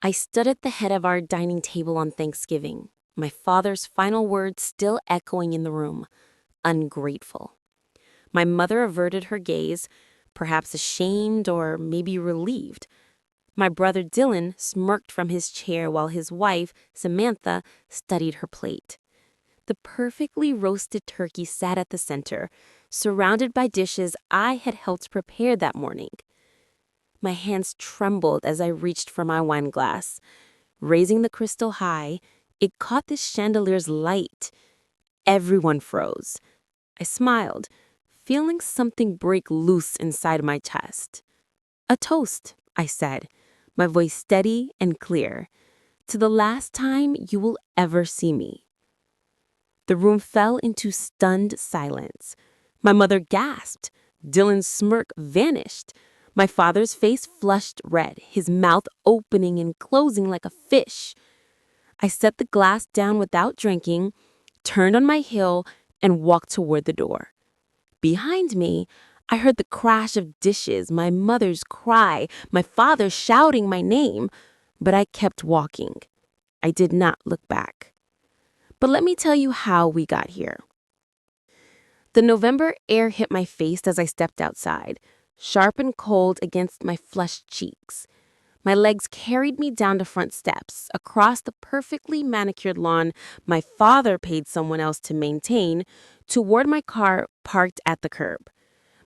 I stood at the head of our dining table on Thanksgiving, my father's final words still echoing in the room: ungrateful. My mother averted her gaze, perhaps ashamed or maybe relieved. My brother Dylan smirked from his chair while his wife, Samantha, studied her plate. The perfectly roasted turkey sat at the center, surrounded by dishes I had helped prepare that morning. My hands trembled as I reached for my wine glass. Raising the crystal high, it caught the chandelier's light. Everyone froze. I smiled, feeling something break loose inside my chest. "A toast," I said, my voice steady and clear. "To the last time you will ever see me." The room fell into stunned silence. My mother gasped. Dylan's smirk vanished. My father's face flushed red, his mouth opening and closing like a fish. I set the glass down without drinking, turned on my heel, and walked toward the door. Behind me, I heard the crash of dishes, my mother's cry, my father shouting my name, but I kept walking. I did not look back. But let me tell you how we got here. The November air hit my face as I stepped outside, sharp and cold against my flushed cheeks. My legs carried me down the front steps, across the perfectly manicured lawn my father paid someone else to maintain, toward my car parked at the curb.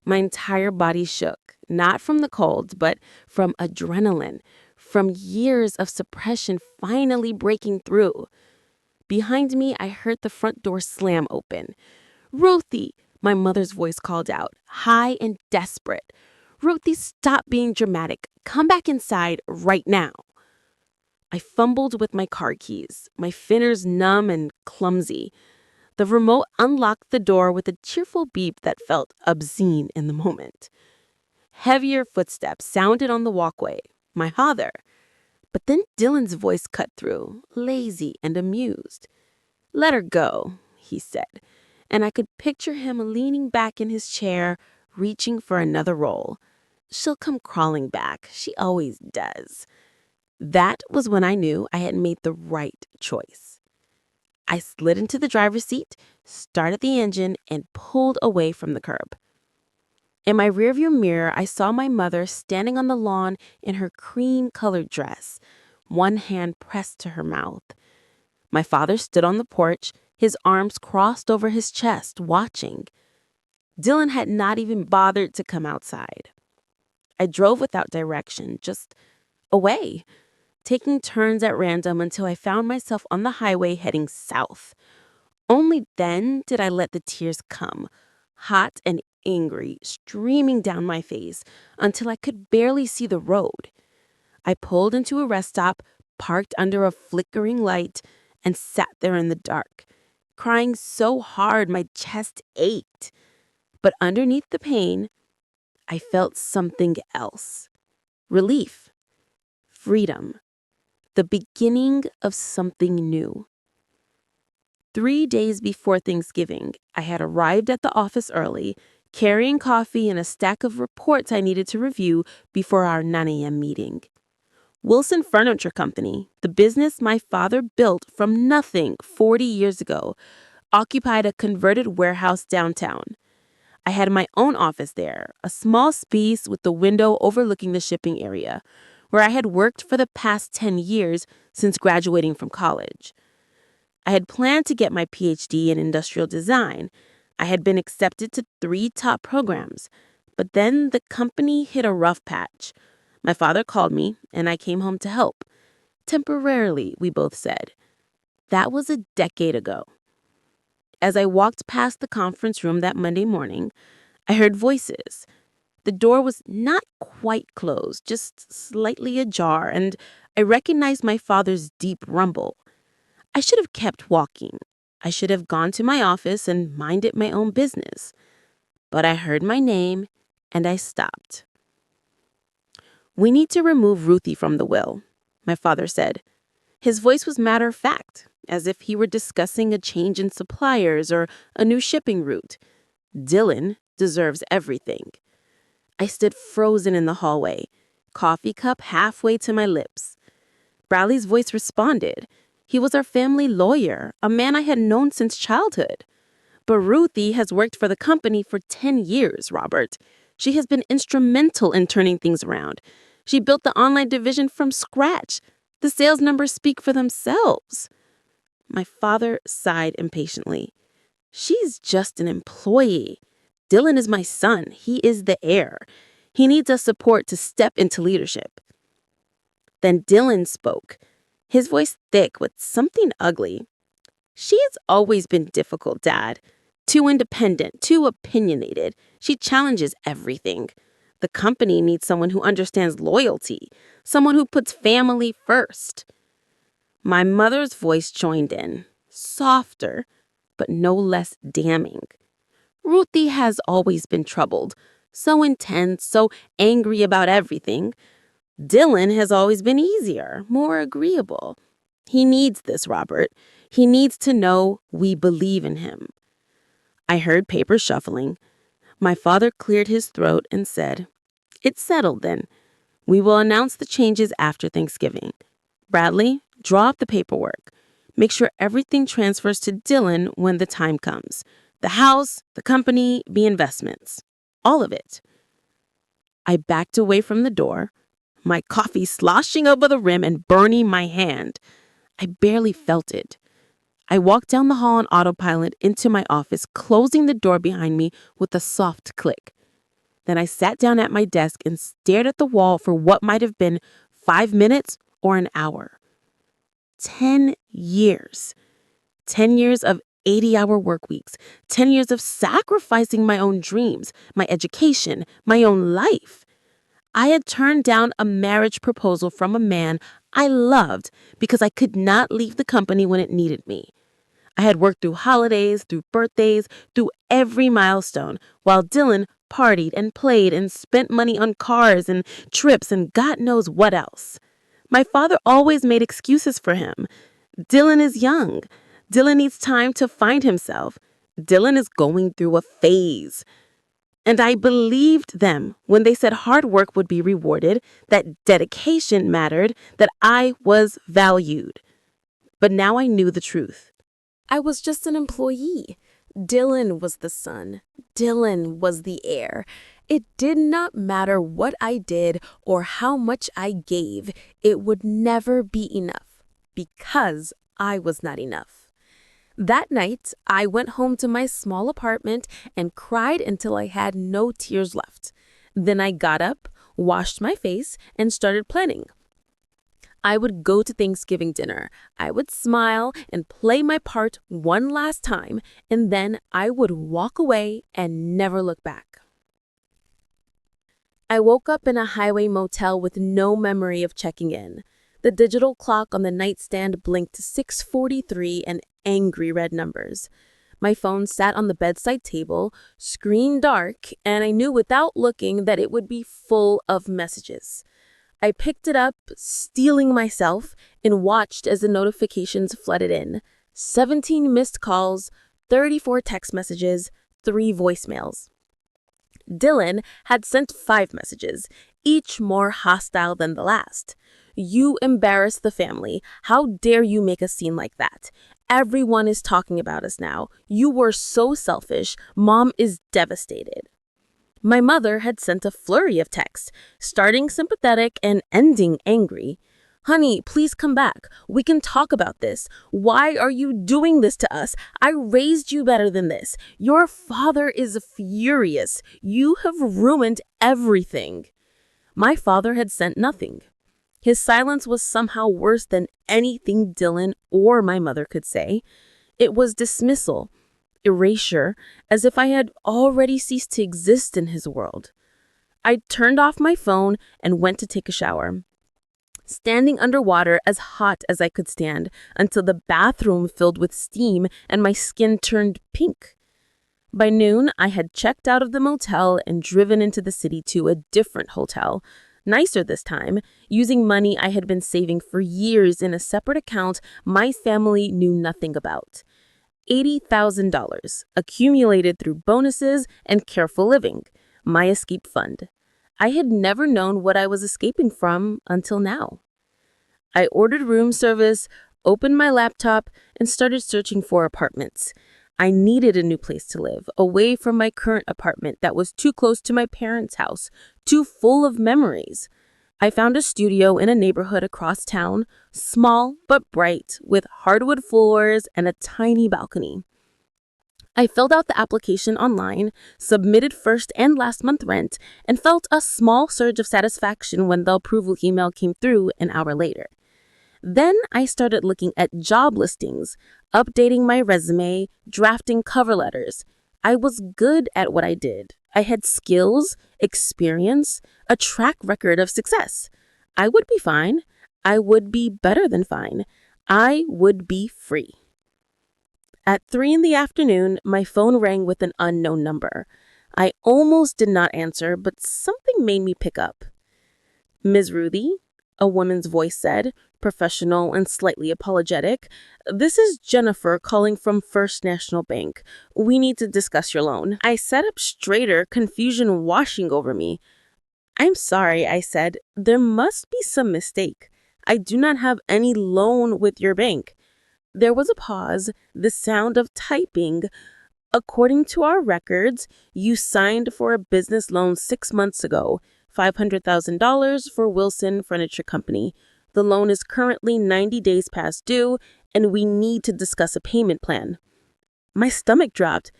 My entire body shook, not from the cold, but from adrenaline, from years of suppression finally breaking through. Behind me, I heard the front door slam open. "Ruthie," my mother's voice called out, high and desperate. "Ruthie, stop being dramatic. Come back inside right now." I fumbled with my car keys, my fingers numb and clumsy. The remote unlocked the door with a cheerful beep that felt obscene in the moment. Heavier footsteps sounded on the walkway. My father. But then Dylan's voice cut through, lazy and amused. "Let her go," he said, and I could picture him leaning back in his chair, reaching for another roll. "She'll come crawling back. She always does." That was when I knew I had made the right choice. I slid into the driver's seat, started the engine, and pulled away from the curb. In my rearview mirror, I saw my mother standing on the lawn in her cream-colored dress, one hand pressed to her mouth. My father stood on the porch, his arms crossed over his chest, watching. Dylan had not even bothered to come outside. I drove without direction, just away, taking turns at random until I found myself on the highway heading south. Only then did I let the tears come, hot and angry, streaming down my face until I could barely see the road. I pulled into a rest stop, parked under a flickering light, and sat there in the dark, crying so hard my chest ached. But underneath the pain, I felt something else. Relief. Freedom. The beginning of something new. 3 days before Thanksgiving, I had arrived at the office early, carrying coffee and a stack of reports I needed to review before our 9 a.m. meeting. Wilson Furniture Company, the business my father built from nothing 40 years ago, occupied a converted warehouse downtown. I had my own office there, a small space with the window overlooking the shipping area, where I had worked for the past 10 years since graduating from college. I had planned to get my PhD in industrial design. I had been accepted to 3 top programs, but then the company hit a rough patch. My father called me, and I came home to help. Temporarily, we both said. That was a decade ago. As I walked past the conference room that Monday morning, I heard voices. The door was not quite closed, just slightly ajar, and I recognized my father's deep rumble. I should have kept walking. I should have gone to my office and minded my own business. But I heard my name, and I stopped. "We need to remove Ruthie from the will," my father said. His voice was matter-of-fact, as if he were discussing a change in suppliers or a new shipping route. Dylan deserves everything. I stood frozen in the hallway, coffee cup halfway to my lips. Bradley's voice responded. He was our family lawyer, a man I had known since childhood. But Ruthie has worked for the company for 10 years, Robert. She has been instrumental in turning things around. She built the online division from scratch. The sales numbers speak for themselves. My father sighed impatiently. She's just an employee. Dylan is my son. He is the heir. He needs us support to step into leadership. Then Dylan spoke, his voice thick with something ugly. She has always been difficult, Dad. Too independent, too opinionated. She challenges everything. The company needs someone who understands loyalty, someone who puts family first. My mother's voice joined in, softer, but no less damning. Ruthie has always been troubled, so intense, so angry about everything. Dylan has always been easier, more agreeable. He needs this, Robert. He needs to know we believe in him. I heard papers shuffling. My father cleared his throat and said, "It's settled then. We will announce the changes after Thanksgiving. Bradley, draw up the paperwork. Make sure everything transfers to Dylan when the time comes. The house, the company, the investments. All of it." I backed away from the door, my coffee sloshing over the rim and burning my hand. I barely felt it. I walked down the hall on autopilot into my office, closing the door behind me with a soft click. Then I sat down at my desk and stared at the wall for what might have been 5 minutes or an hour. 10 years. 10 years of 80-hour work weeks. 10 years of sacrificing my own dreams, my education, my own life. I had turned down a marriage proposal from a man I loved because I could not leave the company when it needed me. I had worked through holidays, through birthdays, through every milestone, while Dylan partied and played and spent money on cars and trips and God knows what else. My father always made excuses for him. Dylan is young. Dylan needs time to find himself. Dylan is going through a phase. And I believed them when they said hard work would be rewarded, that dedication mattered, that I was valued. But now I knew the truth. I was just an employee. Dylan was the son. Dylan was the heir. It did not matter what I did or how much I gave. It would never be enough because I was not enough. That night, I went home to my small apartment and cried until I had no tears left. Then I got up, washed my face, and started planning. I would go to Thanksgiving dinner. I would smile and play my part one last time, and then I would walk away and never look back. I woke up in a highway motel with no memory of checking in. The digital clock on the nightstand blinked 6:43 and angry red numbers. My phone sat on the bedside table, screen dark, and I knew without looking that it would be full of messages. I picked it up, stealing myself, and watched as the notifications flooded in. 17 missed calls, 34 text messages, 3 voicemails. Dylan had sent 5 messages, each more hostile than the last. "You embarrassed the family. How dare you make a scene like that? Everyone is talking about us now. You were so selfish. Mom is devastated." My mother had sent a flurry of texts, starting sympathetic and ending angry. "Honey, please come back. We can talk about this. Why are you doing this to us? I raised you better than this. Your father is furious. You have ruined everything." My father had sent nothing. His silence was somehow worse than anything Dylan or my mother could say. It was dismissal, erasure, as if I had already ceased to exist in his world. I turned off my phone and went to take a shower, standing underwater as hot as I could stand until the bathroom filled with steam and my skin turned pink. By noon, I had checked out of the motel and driven into the city to a different hotel, nicer this time, using money I had been saving for years in a separate account my family knew nothing about. $80,000, accumulated through bonuses and careful living, my escape fund. I had never known what I was escaping from until now. I ordered room service, opened my laptop, and started searching for apartments. I needed a new place to live, away from my current apartment that was too close to my parents' house, too full of memories. I found a studio in a neighborhood across town, small but bright, with hardwood floors and a tiny balcony. I filled out the application online, submitted first and last month rent, and felt a small surge of satisfaction when the approval email came through an hour later. Then I started looking at job listings, updating my resume, drafting cover letters. I was good at what I did. I had skills, experience, a track record of success. I would be fine. I would be better than fine. I would be free. At 3 in the afternoon, my phone rang with an unknown number. I almost did not answer, but something made me pick up. "Ms. Ruthie," a woman's voice said, professional and slightly apologetic. "This is Jennifer calling from First National Bank. We need to discuss your loan." I sat up straighter, confusion washing over me. "I'm sorry," I said. "There must be some mistake. I do not have any loan with your bank." There was a pause, the sound of typing. "According to our records, you signed for a business loan 6 months ago, $500,000 for Wilson Furniture Company. The loan is currently 90 days past due, and we need to discuss a payment plan." My stomach dropped.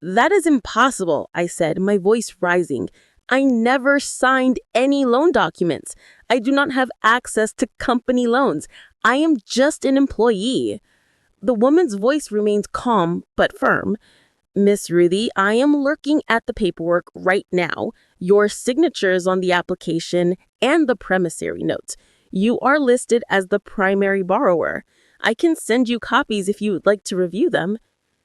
"That is impossible," I said, my voice rising. "I never signed any loan documents. I do not have access to company loans. I am just an employee." The woman's voice remained calm but firm. "Miss Ruthie, I am looking at the paperwork right now, your signatures on the application, and the promissory note. You are listed as the primary borrower. I can send you copies if you would like to review them."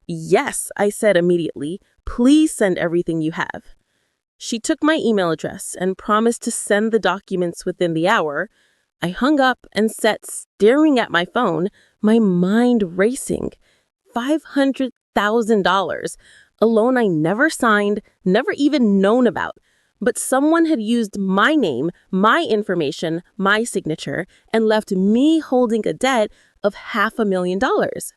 "Yes," I said immediately. "Please send everything you have." She took my email address and promised to send the documents within the hour. I hung up and sat staring at my phone, my mind racing. $500,000, a loan I never signed, never even known about. But someone had used my name, my information, my signature, and left me holding a debt of $500,000.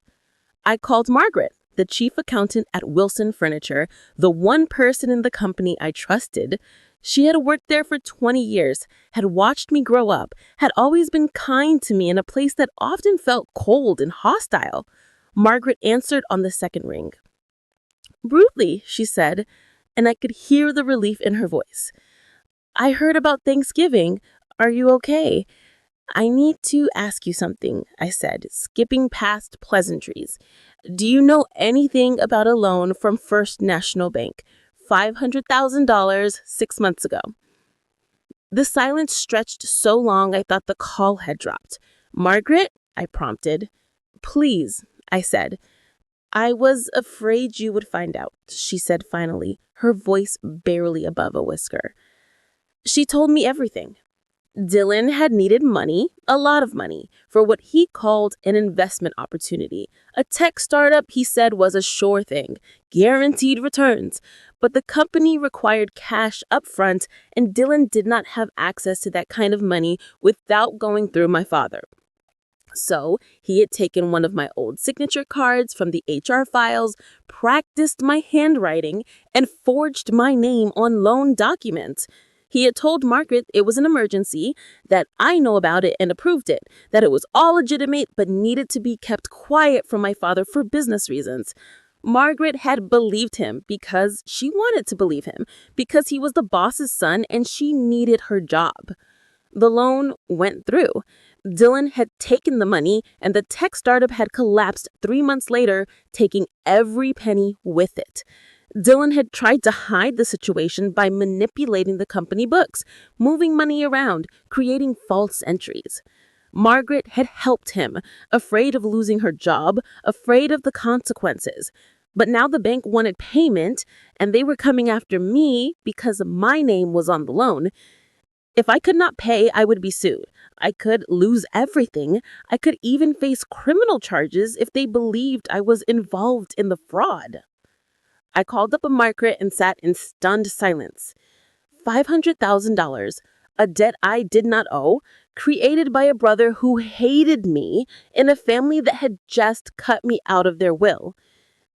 I called Margaret, the chief accountant at Wilson Furniture, the one person in the company I trusted. She had worked there for 20 years, had watched me grow up, had always been kind to me in a place that often felt cold and hostile. Margaret answered on the second ring. "Ruthie," she said, and I could hear the relief in her voice. "I heard about Thanksgiving. Are you okay?" "I need to ask you something," I said, skipping past pleasantries. "Do you know anything about a loan from First National Bank? $500,000 6 months ago." The silence stretched so long I thought the call had dropped. "Margaret," I prompted. "Please," I said. "I was afraid you would find out," she said finally, her voice barely above a whisper. She told me everything. Dylan had needed money, a lot of money, for what he called an investment opportunity. A tech startup he said was a sure thing, guaranteed returns. But the company required cash up front, and Dylan did not have access to that kind of money without going through my father. So he had taken one of my old signature cards from the HR files, practiced my handwriting, and forged my name on loan documents. He had told Margaret it was an emergency, that I know about it and approved it, that it was all legitimate but needed to be kept quiet from my father for business reasons. Margaret had believed him because she wanted to believe him, because he was the boss's son and she needed her job. The loan went through. Dylan had taken the money and the tech startup had collapsed 3 months later, taking every penny with it. Dylan had tried to hide the situation by manipulating the company books, moving money around, creating false entries. Margaret had helped him, afraid of losing her job, afraid of the consequences. But now the bank wanted payment, and they were coming after me because my name was on the loan. If I could not pay, I would be sued. I could lose everything. I could even face criminal charges if they believed I was involved in the fraud. I called up a Margaret and sat in stunned silence. $500,000, a debt I did not owe, created by a brother who hated me in a family that had just cut me out of their will.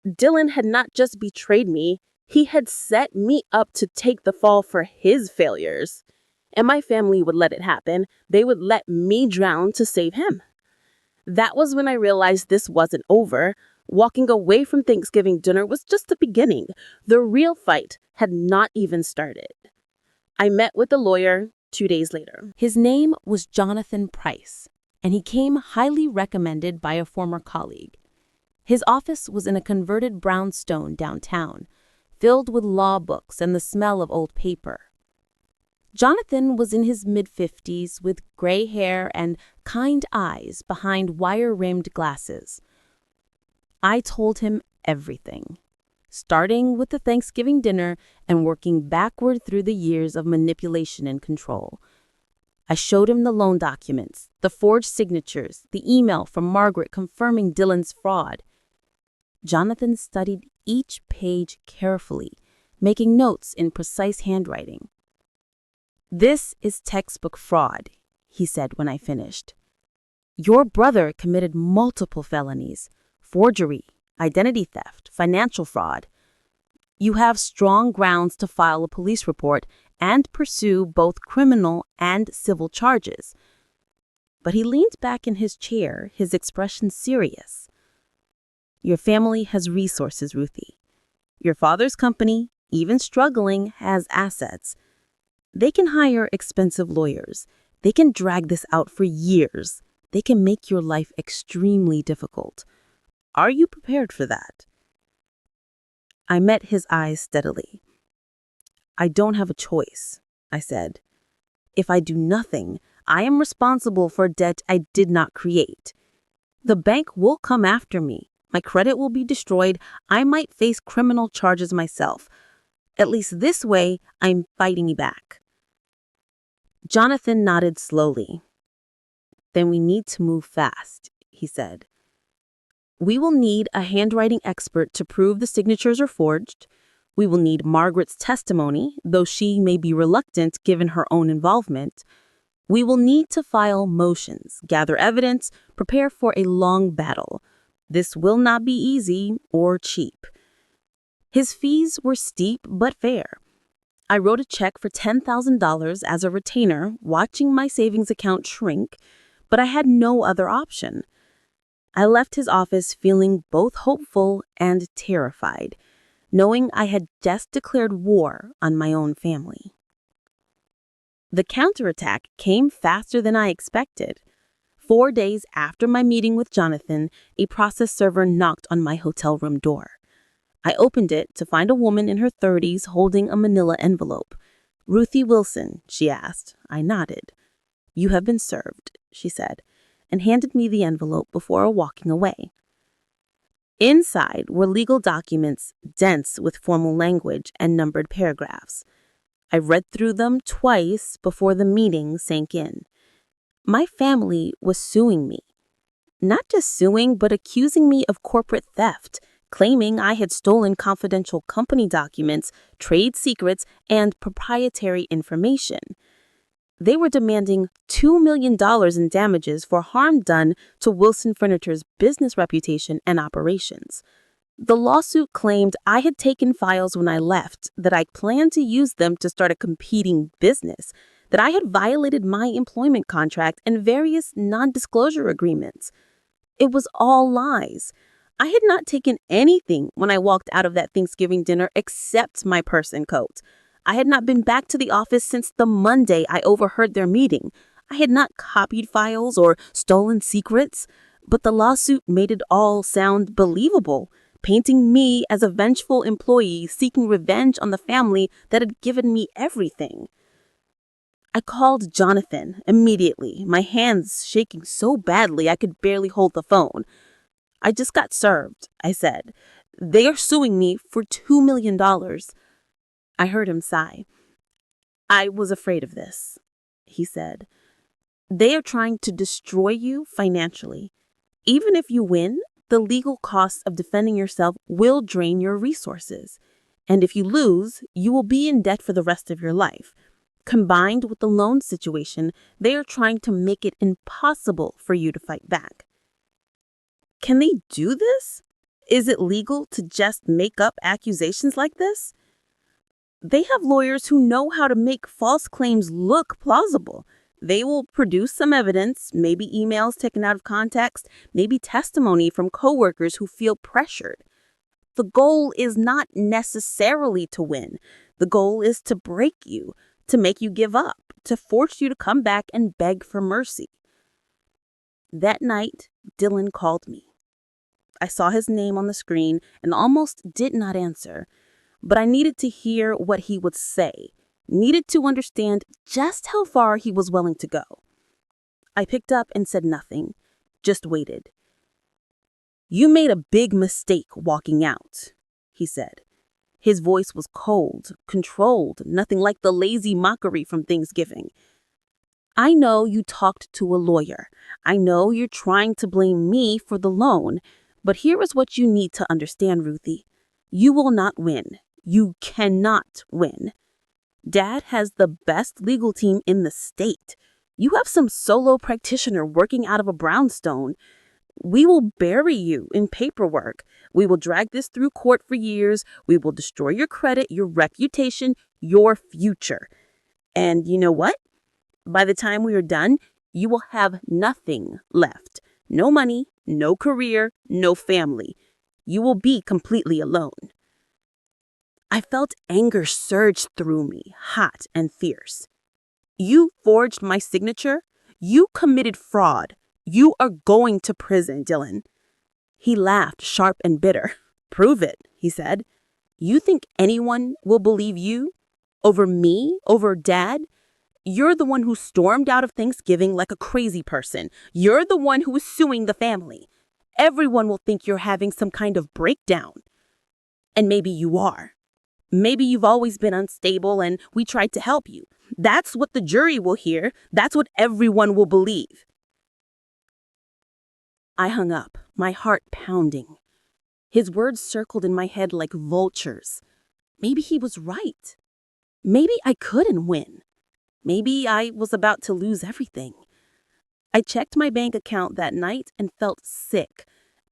Dylan had not just betrayed me, he had set me up to take the fall for his failures. And my family would let it happen. They would let me drown to save him. That was when I realized this wasn't over. Walking away from Thanksgiving dinner was just the beginning. The real fight had not even started. I met with the lawyer 2 days later. His name was Jonathan Price, and he came highly recommended by a former colleague. His office was in a converted brownstone downtown, filled with law books and the smell of old paper. Jonathan was in his mid-50s with gray hair and kind eyes behind wire-rimmed glasses. I told him everything, starting with the Thanksgiving dinner and working backward through the years of manipulation and control. I showed him the loan documents, the forged signatures, the email from Margaret confirming Dylan's fraud. Jonathan studied each page carefully, making notes in precise handwriting. "This is textbook fraud," he said when I finished. "Your brother committed multiple felonies: forgery, identity theft, financial fraud. You have strong grounds to file a police report and pursue both criminal and civil charges." But he leaned back in his chair, his expression serious. "Your family has resources, Ruthie. Your father's company, even struggling, has assets. They can hire expensive lawyers. They can drag this out for years. They can make your life extremely difficult. Are you prepared for that?" I met his eyes steadily. "I don't have a choice," I said. "If I do nothing, I am responsible for debt I did not create. The bank will come after me. My credit will be destroyed. I might face criminal charges myself. At least this way, I'm fighting back." Jonathan nodded slowly. "Then we need to move fast," he said. "We will need a handwriting expert to prove the signatures are forged. We will need Margaret's testimony, though she may be reluctant given her own involvement. We will need to file motions, gather evidence, prepare for a long battle. This will not be easy or cheap." His fees were steep but fair. I wrote a check for $10,000 as a retainer, watching my savings account shrink, but I had no other option. I left his office feeling both hopeful and terrified, knowing I had just declared war on my own family. The counterattack came faster than I expected. 4 days after my meeting with Jonathan, a process server knocked on my hotel room door. I opened it to find a woman in her 30s holding a manila envelope. "Ruthie Wilson," she asked. I nodded. "You have been served," she said, and handed me the envelope before walking away. Inside were legal documents, dense with formal language and numbered paragraphs. I read through them twice before the meeting sank in. My family was suing me. Not just suing, but accusing me of corporate theft, claiming I had stolen confidential company documents, trade secrets, and proprietary information. They were demanding $2 million in damages for harm done to Wilson Furniture's business reputation and operations. The lawsuit claimed I had taken files when I left, that I planned to use them to start a competing business, that I had violated my employment contract and various non-disclosure agreements. It was all lies. I had not taken anything when I walked out of that Thanksgiving dinner except my purse and coat. I had not been back to the office since the Monday I overheard their meeting. I had not copied files or stolen secrets, but the lawsuit made it all sound believable, painting me as a vengeful employee seeking revenge on the family that had given me everything. I called Jonathan immediately, my hands shaking so badly I could barely hold the phone. "I just got served," I said. "They are suing me for $2 million. I heard him sigh. "I was afraid of this," he said. "They are trying to destroy you financially. Even if you win, the legal costs of defending yourself will drain your resources. And if you lose, you will be in debt for the rest of your life. Combined with the loan situation, they are trying to make it impossible for you to fight back. Can they do this? Is it legal to just make up accusations like this? They have lawyers who know how to make false claims look plausible. They will produce some evidence, maybe emails taken out of context, maybe testimony from coworkers who feel pressured. The goal is not necessarily to win. The goal is to break you, to make you give up, to force you to come back and beg for mercy. That night, Dylan called me. I saw his name on the screen and almost did not answer, but I needed to hear what he would say, needed to understand just how far he was willing to go. I picked up and said nothing, just waited. "You made a big mistake walking out," he said. His voice was cold, controlled, nothing like the lazy mockery from Thanksgiving. "I know you talked to a lawyer. I know you're trying to blame me for the loan, but here is what you need to understand, Ruthie. You will not win. You cannot win. Dad has the best legal team in the state. You have some solo practitioner working out of a brownstone. We will bury you in paperwork. We will drag this through court for years. We will destroy your credit, your reputation, your future. And you know what? By the time we are done, you will have nothing left. No money, no career, no family. You will be completely alone." I felt anger surge through me, hot and fierce. "You forged my signature? You committed fraud. You are going to prison, Dylan." He laughed, sharp and bitter. "Prove it," he said. "You think anyone will believe you? Over me? Over Dad? You're the one who stormed out of Thanksgiving like a crazy person. You're the one who is suing the family. Everyone will think you're having some kind of breakdown. And maybe you are. Maybe you've always been unstable and we tried to help you. That's what the jury will hear. That's what everyone will believe." I hung up, my heart pounding. His words circled in my head like vultures. Maybe he was right. Maybe I couldn't win. Maybe I was about to lose everything. I checked my bank account that night and felt sick.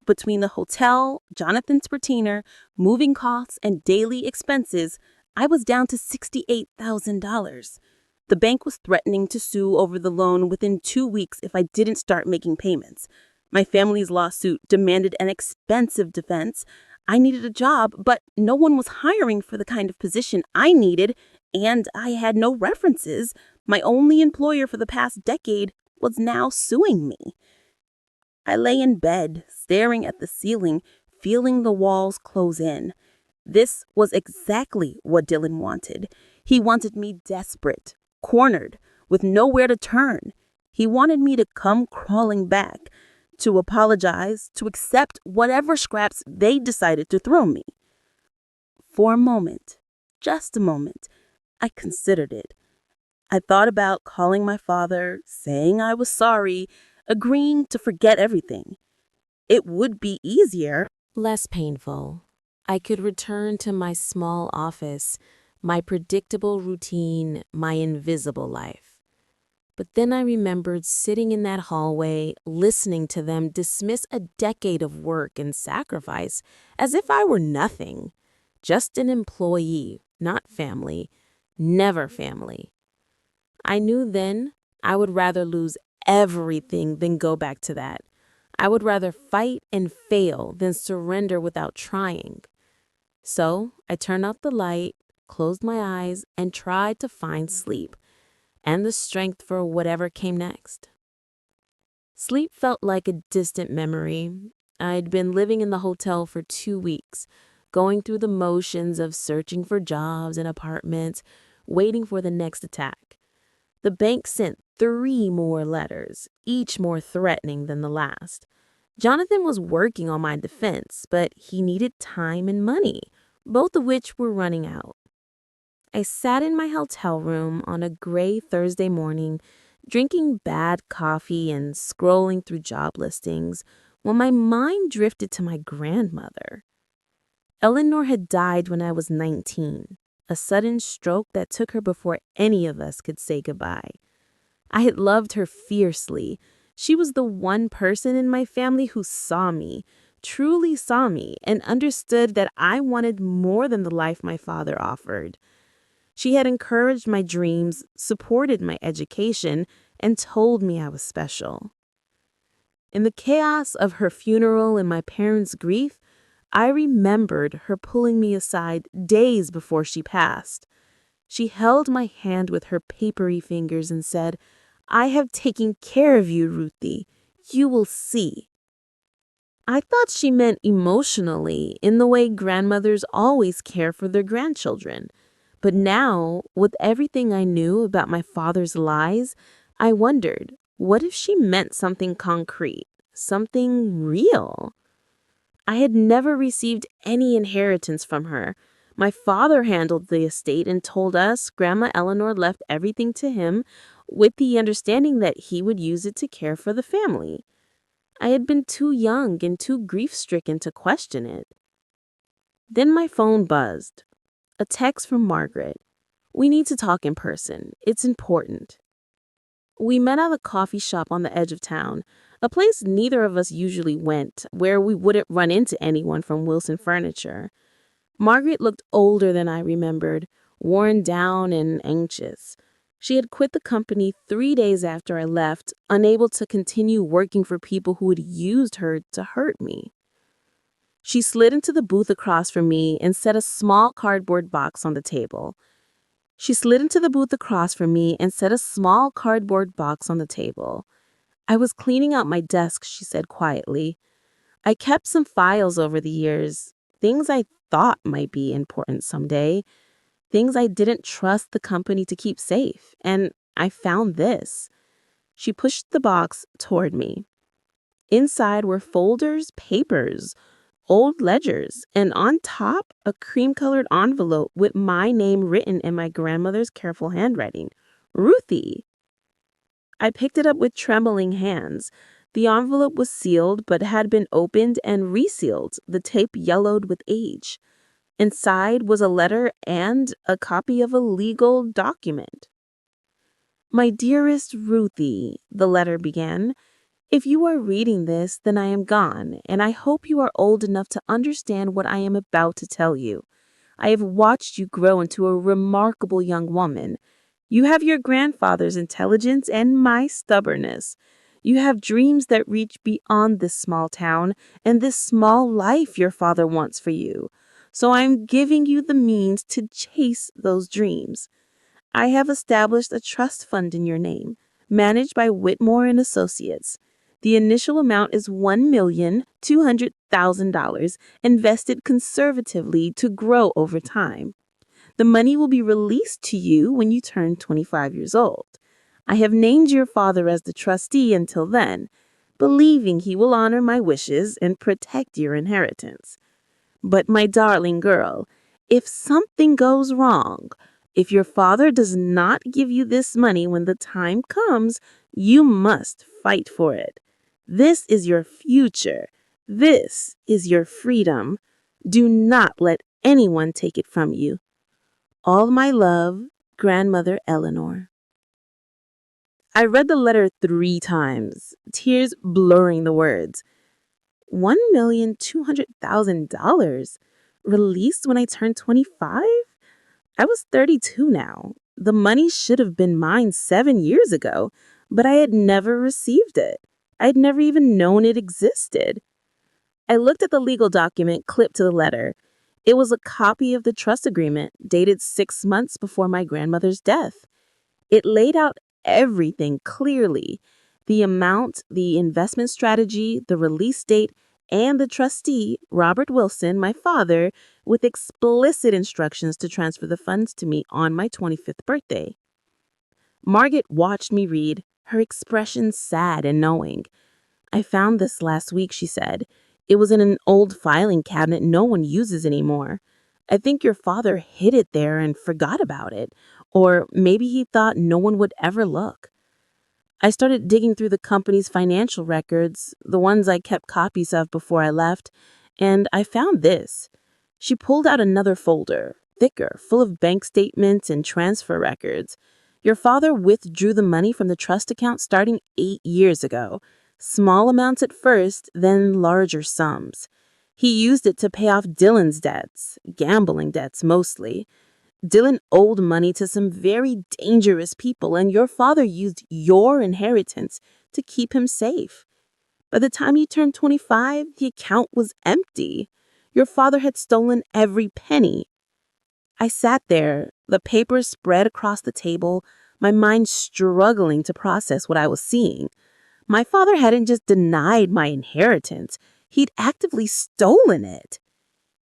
Between the hotel, Jonathan's retainer, moving costs, and daily expenses, I was down to $68,000. The bank was threatening to sue over the loan within 2 weeks if I didn't start making payments. My family's lawsuit demanded an expensive defense. I needed a job, but no one was hiring for the kind of position I needed, and I had no references. My only employer for the past decade was now suing me. I lay in bed, staring at the ceiling, feeling the walls close in. This was exactly what Dylan wanted. He wanted me desperate, cornered, with nowhere to turn. He wanted me to come crawling back, to apologize, to accept whatever scraps they decided to throw me. For a moment, just a moment, I considered it. I thought about calling my father, saying I was sorry, agreeing to forget everything. It would be easier. Less painful. I could return to my small office, my predictable routine, my invisible life. But then I remembered sitting in that hallway, listening to them dismiss a decade of work and sacrifice as if I were nothing, just an employee, not family, never family. I knew then I would rather lose everything than go back to that. I would rather fight and fail than surrender without trying. So I turned out the light, closed my eyes, and tried to find sleep and the strength for whatever came next. Sleep felt like a distant memory. I'd been living in the hotel for 2 weeks, going through the motions of searching for jobs and apartments, waiting for the next attack. The bank sent 3 more letters, each more threatening than the last. Jonathan was working on my defense, but he needed time and money, both of which were running out. I sat in my hotel room on a gray Thursday morning, drinking bad coffee and scrolling through job listings, when my mind drifted to my grandmother. Eleanor had died when I was 19, a sudden stroke that took her before any of us could say goodbye. I had loved her fiercely. She was the one person in my family who saw me, truly saw me, and understood that I wanted more than the life my father offered. She had encouraged my dreams, supported my education, and told me I was special. In the chaos of her funeral and my parents' grief, I remembered her pulling me aside days before she passed. She held my hand with her papery fingers and said, "I have taken care of you, Ruthie. You will see." I thought she meant emotionally, in the way grandmothers always care for their grandchildren. But now, with everything I knew about my father's lies, I wondered, what if she meant something concrete, something real? I had never received any inheritance from her. My father handled the estate and told us Grandma Eleanor left everything to him with the understanding that he would use it to care for the family. I had been too young and too grief-stricken to question it. Then my phone buzzed. A text from Margaret. "We need to talk in person. It's important." We met at a coffee shop on the edge of town, a place neither of us usually went, where we wouldn't run into anyone from Wilson Furniture. Margaret looked older than I remembered, worn down and anxious. She had quit the company 3 days after I left, unable to continue working for people who had used her to hurt me. She slid into the booth across from me and set a small cardboard box on the table. I was cleaning out my desk, she said quietly. "I kept some files over the years, things I thought might be important someday, things I didn't trust the company to keep safe, and I found this." She pushed the box toward me. Inside were folders, papers, old ledgers, and on top, a cream-colored envelope with my name written in my grandmother's careful handwriting. Ruthie. I picked it up with trembling hands. The envelope was sealed but had been opened and resealed, the tape yellowed with age. Inside was a letter and a copy of a legal document. "My dearest Ruthie," the letter began, "if you are reading this, then I am gone, and I hope you are old enough to understand what I am about to tell you. I have watched you grow into a remarkable young woman. You have your grandfather's intelligence and my stubbornness. You have dreams that reach beyond this small town and this small life your father wants for you. So I am giving you the means to chase those dreams. I have established a trust fund in your name, managed by Whitmore and Associates. The initial amount is $1,200,000 invested conservatively to grow over time. The money will be released to you when you turn 25 years old. I have named your father as the trustee until then, believing he will honor my wishes and protect your inheritance. But my darling girl, if something goes wrong, if your father does not give you this money when the time comes, you must fight for it. This is your future. This is your freedom. Do not let anyone take it from you. All my love, Grandmother Eleanor." I read the letter 3 times, tears blurring the words. $1,200,000? Released when I turned 25? I was 32 now. The money should have been mine 7 years ago, but I had never received it. I had never even known it existed. I looked at the legal document clipped to the letter. It was a copy of the trust agreement dated 6 months before my grandmother's death. It laid out everything clearly: the amount, the investment strategy, the release date, and the trustee, Robert Wilson, my father, with explicit instructions to transfer the funds to me on my 25th birthday. Margaret watched me read, her expression sad and knowing. "I found this last week," she said. "It was in an old filing cabinet no one uses anymore. I think your father hid it there and forgot about it, or maybe he thought no one would ever look." I started digging through the company's financial records, the ones I kept copies of before I left, and I found this. She pulled out another folder, thicker, full of bank statements and transfer records. Your father withdrew the money from the trust account starting 8 years ago. Small amounts at first, then larger sums. He used it to pay off Dylan's debts, gambling debts mostly. Dylan owed money to some very dangerous people, and your father used your inheritance to keep him safe. By the time you turned 25, the account was empty. Your father had stolen every penny. I sat there, the papers spread across the table, my mind struggling to process what I was seeing. My father hadn't just denied my inheritance, he'd actively stolen it.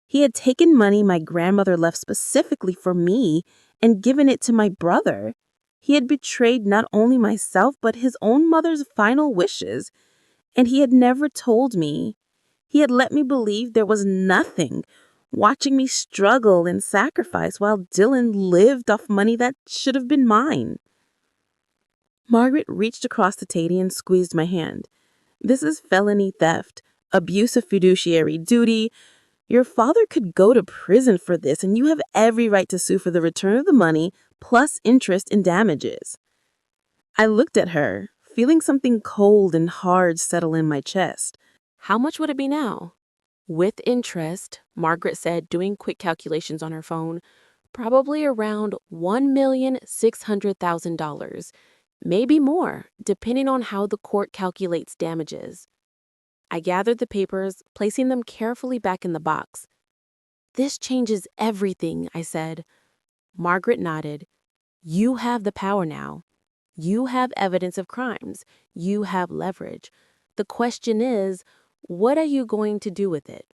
He had taken money my grandmother left specifically for me and given it to my brother. He had betrayed not only myself, but his own mother's final wishes. And he had never told me. He had let me believe there was nothing, watching me struggle and sacrifice while Dylan lived off money that should have been mine. Margaret reached across the table and squeezed my hand. This is felony theft, abuse of fiduciary duty. Your father could go to prison for this, and you have every right to sue for the return of the money plus interest and damages. I looked at her, feeling something cold and hard settle in my chest. How much would it be now? With interest, Margaret said, doing quick calculations on her phone, probably around $1,600,000. Maybe more, depending on how the court calculates damages. I gathered the papers, placing them carefully back in the box. This changes everything, I said. Margaret nodded. You have the power now. You have evidence of crimes. You have leverage. The question is, what are you going to do with it?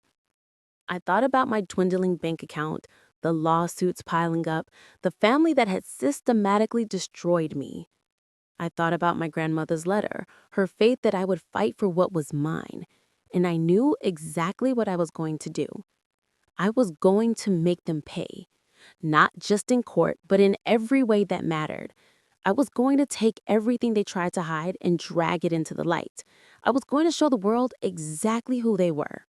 I thought about my dwindling bank account, the lawsuits piling up, the family that had systematically destroyed me. I thought about my grandmother's letter, her faith that I would fight for what was mine, and I knew exactly what I was going to do. I was going to make them pay, not just in court, but in every way that mattered. I was going to take everything they tried to hide and drag it into the light. I was going to show the world exactly who they were.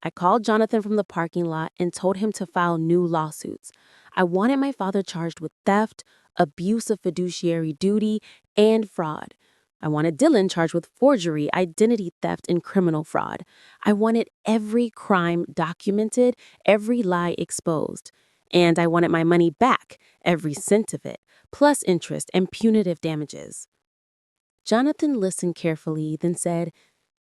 I called Jonathan from the parking lot and told him to file new lawsuits. I wanted my father charged with theft, abuse of fiduciary duty, and fraud. I wanted Dylan charged with forgery, identity theft, and criminal fraud. I wanted every crime documented, every lie exposed. And I wanted my money back, every cent of it, plus interest and punitive damages. Jonathan listened carefully, then said,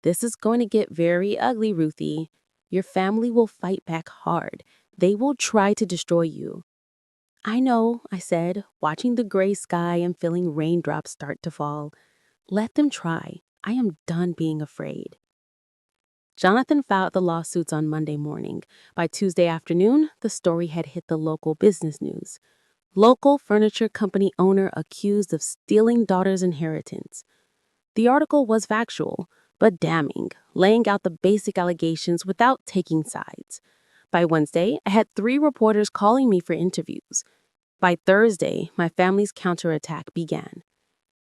"This is going to get very ugly, Ruthie. Your family will fight back hard. They will try to destroy you." "I know," I said, watching the gray sky and feeling raindrops start to fall. "Let them try. I am done being afraid." Jonathan filed the lawsuits on Monday morning. By Tuesday afternoon, the story had hit the local business news. Local furniture company owner accused of stealing daughter's inheritance. The article was factual, but damning, laying out the basic allegations without taking sides. By Wednesday, I had 3 reporters calling me for interviews. By Thursday, my family's counterattack began.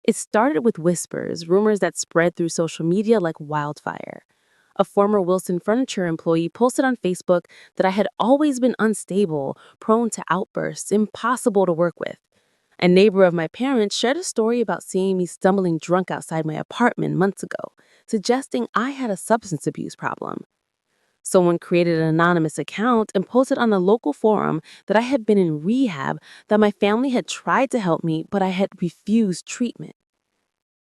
It started with whispers, rumors that spread through social media like wildfire. A former Wilson Furniture employee posted on Facebook that I had always been unstable, prone to outbursts, impossible to work with. A neighbor of my parents shared a story about seeing me stumbling drunk outside my apartment months ago, suggesting I had a substance abuse problem. Someone created an anonymous account and posted on a local forum that I had been in rehab, that my family had tried to help me, but I had refused treatment.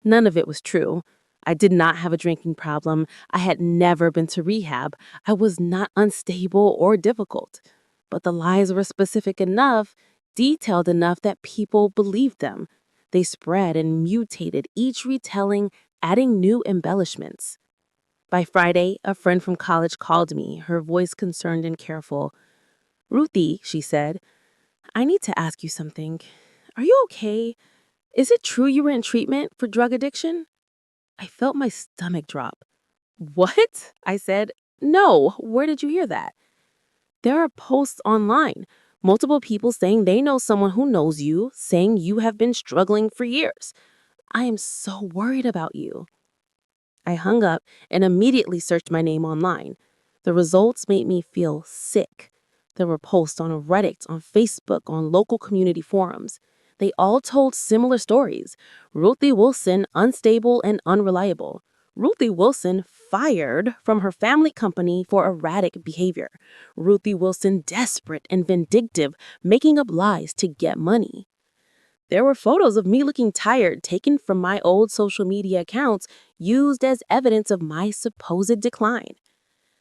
None of it was true. I did not have a drinking problem. I had never been to rehab. I was not unstable or difficult. But the lies were specific enough, detailed enough that people believed them. They spread and mutated, each retelling, adding new embellishments. By Friday, a friend from college called me, her voice concerned and careful. "Ruthie," she said, "I need to ask you something. Are you okay? Is it true you were in treatment for drug addiction?" I felt my stomach drop. "What?" I said. "No, where did you hear that?" "There are posts online. Multiple people saying they know someone who knows you, saying you have been struggling for years. I am so worried about you." I hung up and immediately searched my name online. The results made me feel sick. There were posts on Reddit, on Facebook, on local community forums. They all told similar stories. Ruthie Wilson, unstable and unreliable. Ruthie Wilson fired from her family company for erratic behavior. Ruthie Wilson desperate and vindictive, making up lies to get money. There were photos of me looking tired taken from my old social media accounts used as evidence of my supposed decline.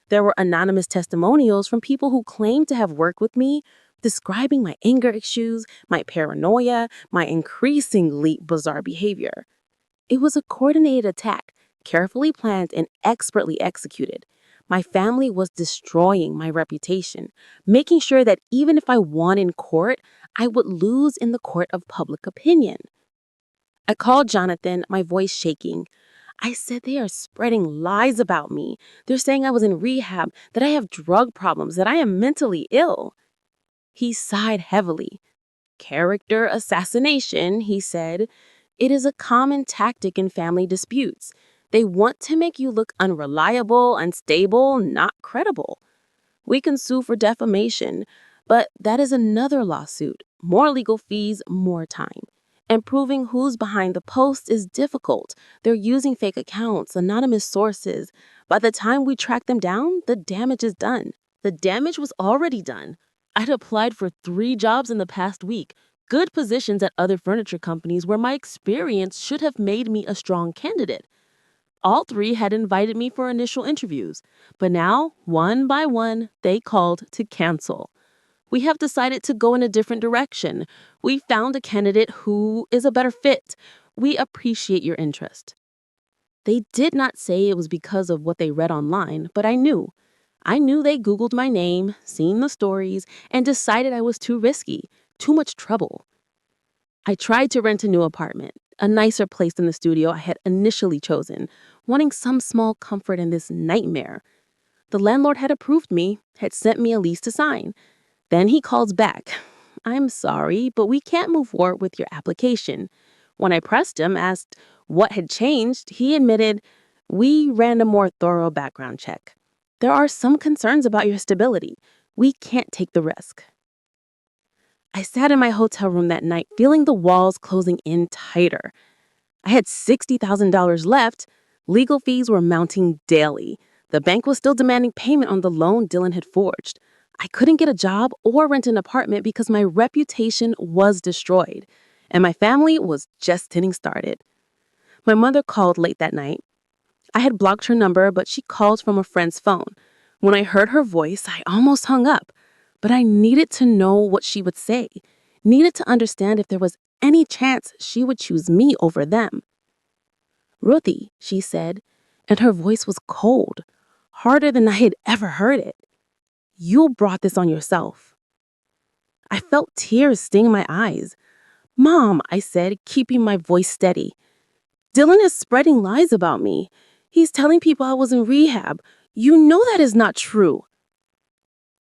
There were anonymous testimonials from people who claimed to have worked with me, describing my anger issues, my paranoia, my increasingly bizarre behavior. It was a coordinated attack, carefully planned and expertly executed. My family was destroying my reputation, making sure that even if I won in court, I would lose in the court of public opinion. I called Jonathan, my voice shaking. I said they are spreading lies about me. They're saying I was in rehab, that I have drug problems, that I am mentally ill. He sighed heavily. Character assassination, he said. It is a common tactic in family disputes. They want to make you look unreliable, unstable, not credible. We can sue for defamation, but that is another lawsuit. More legal fees, more time. And proving who's behind the post is difficult. They're using fake accounts, anonymous sources. By the time we track them down, the damage is done. The damage was already done. I'd applied for 3 jobs in the past week, good positions at other furniture companies where my experience should have made me a strong candidate. All 3 had invited me for initial interviews, but now, one by one, they called to cancel. We have decided to go in a different direction. We found a candidate who is a better fit. We appreciate your interest. They did not say it was because of what they read online, but I knew. I knew they Googled my name, seen the stories, and decided I was too risky, too much trouble. I tried to rent a new apartment, a nicer place than the studio I had initially chosen, wanting some small comfort in this nightmare. The landlord had approved me, had sent me a lease to sign. Then he calls back. I'm sorry, but we can't move forward with your application. When I pressed him, asked what had changed, he admitted, we ran a more thorough background check. There are some concerns about your stability. We can't take the risk. I sat in my hotel room that night, feeling the walls closing in tighter. I had $60,000 left. Legal fees were mounting daily. The bank was still demanding payment on the loan Dylan had forged. I couldn't get a job or rent an apartment because my reputation was destroyed, and my family was just getting started. My mother called late that night. I had blocked her number, but she called from a friend's phone. When I heard her voice, I almost hung up, but I needed to know what she would say, needed to understand if there was any chance she would choose me over them. Ruthie, she said, and her voice was cold, harder than I had ever heard it. You brought this on yourself. I felt tears sting my eyes. Mom, I said, keeping my voice steady. Dylan is spreading lies about me. He's telling people I was in rehab. You know that is not true.